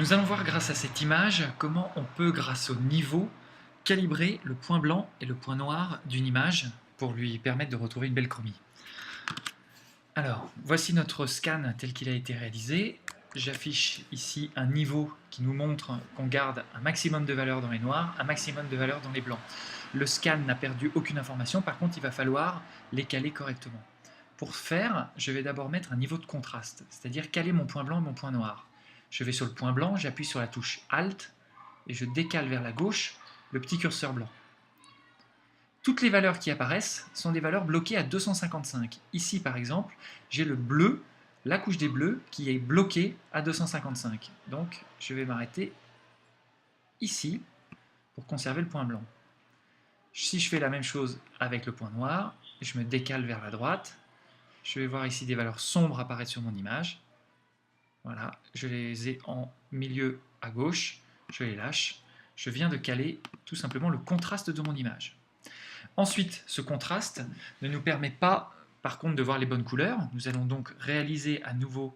Nous allons voir grâce à cette image comment on peut, grâce au niveau, calibrer le point blanc et le point noir d'une image pour lui permettre de retrouver une belle chromie. Alors, voici notre scan tel qu'il a été réalisé. J'affiche ici un niveau qui nous montre qu'on garde un maximum de valeur dans les noirs, un maximum de valeur dans les blancs. Le scan n'a perdu aucune information, par contre il va falloir les caler correctement. Pour ce faire, je vais d'abord mettre un niveau de contraste, c'est-à-dire caler mon point blanc et mon point noir. Je vais sur le point blanc, j'appuie sur la touche Alt et je décale vers la gauche le petit curseur blanc. Toutes les valeurs qui apparaissent sont des valeurs bloquées à 255. Ici, par exemple, j'ai le bleu, la couche des bleus, qui est bloquée à 255. Donc, je vais m'arrêter ici pour conserver le point blanc. Si je fais la même chose avec le point noir, je me décale vers la droite. Je vais voir ici des valeurs sombres apparaître sur mon image. Voilà, je les ai en milieu à gauche, je les lâche. Je viens de caler tout simplement le contraste de mon image. Ensuite, ce contraste ne nous permet pas, par contre, de voir les bonnes couleurs. Nous allons donc réaliser à nouveau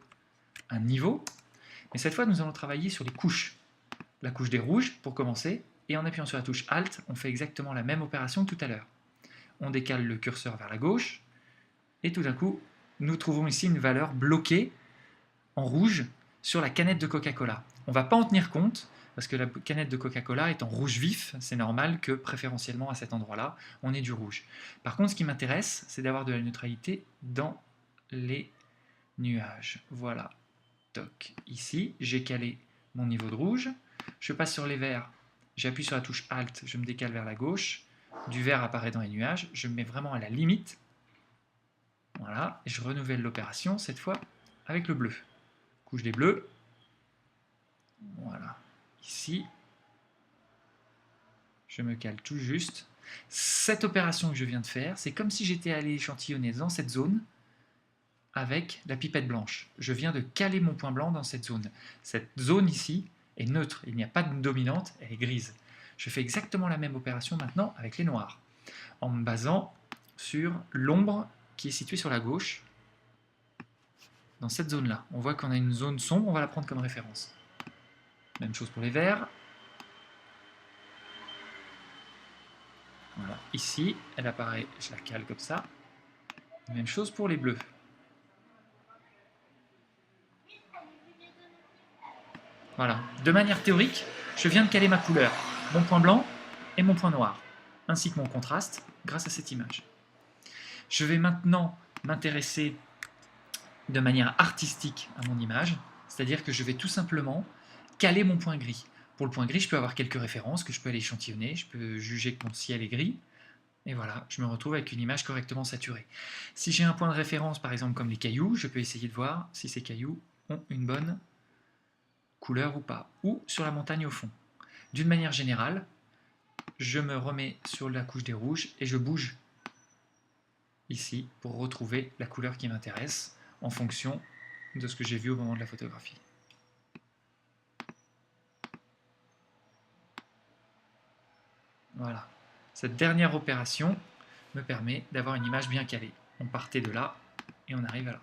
un niveau, mais cette fois, nous allons travailler sur les couches. La couche des rouges, pour commencer, et en appuyant sur la touche Alt, on fait exactement la même opération que tout à l'heure. On décale le curseur vers la gauche, et tout d'un coup, nous trouvons ici une valeur bloquée en rouge sur la canette de Coca-Cola. On ne va pas en tenir compte, parce que la canette de Coca-Cola est en rouge vif, c'est normal que préférentiellement à cet endroit-là, on ait du rouge. Par contre, ce qui m'intéresse, c'est d'avoir de la neutralité dans les nuages. Voilà, toc, ici, j'ai calé mon niveau de rouge, je passe sur les verts, j'appuie sur la touche Alt, je me décale vers la gauche, du vert apparaît dans les nuages, je me mets vraiment à la limite, voilà, et je renouvelle l'opération, cette fois, avec le bleu. Couche des bleus, voilà, ici, je me cale tout juste. Cette opération que je viens de faire, c'est comme si j'étais allé échantillonner dans cette zone avec la pipette blanche. Je viens de caler mon point blanc dans cette zone. Cette zone ici est neutre, il n'y a pas de dominante, elle est grise. Je fais exactement la même opération maintenant avec les noirs, en me basant sur l'ombre qui est située sur la gauche, dans cette zone-là. On voit qu'on a une zone sombre, on va la prendre comme référence. Même chose pour les verts. Voilà, ici, elle apparaît, je la cale comme ça. Même chose pour les bleus. Voilà, de manière théorique, je viens de caler ma couleur, mon point blanc et mon point noir, ainsi que mon contraste, grâce à cette image. Je vais maintenant m'intéresser de manière artistique à mon image, c'est-à-dire que je vais tout simplement caler mon point gris. Pour le point gris, je peux avoir quelques références que je peux aller échantillonner, je peux juger que mon ciel est gris, et voilà, je me retrouve avec une image correctement saturée. Si j'ai un point de référence, par exemple comme les cailloux, je peux essayer de voir si ces cailloux ont une bonne couleur ou pas, ou sur la montagne au fond. D'une manière générale, je me remets sur la couche des rouges et je bouge ici pour retrouver la couleur qui m'intéresse en fonction de ce que j'ai vu au moment de la photographie. Voilà. Cette dernière opération me permet d'avoir une image bien calée. On partait de là et on arrive à là.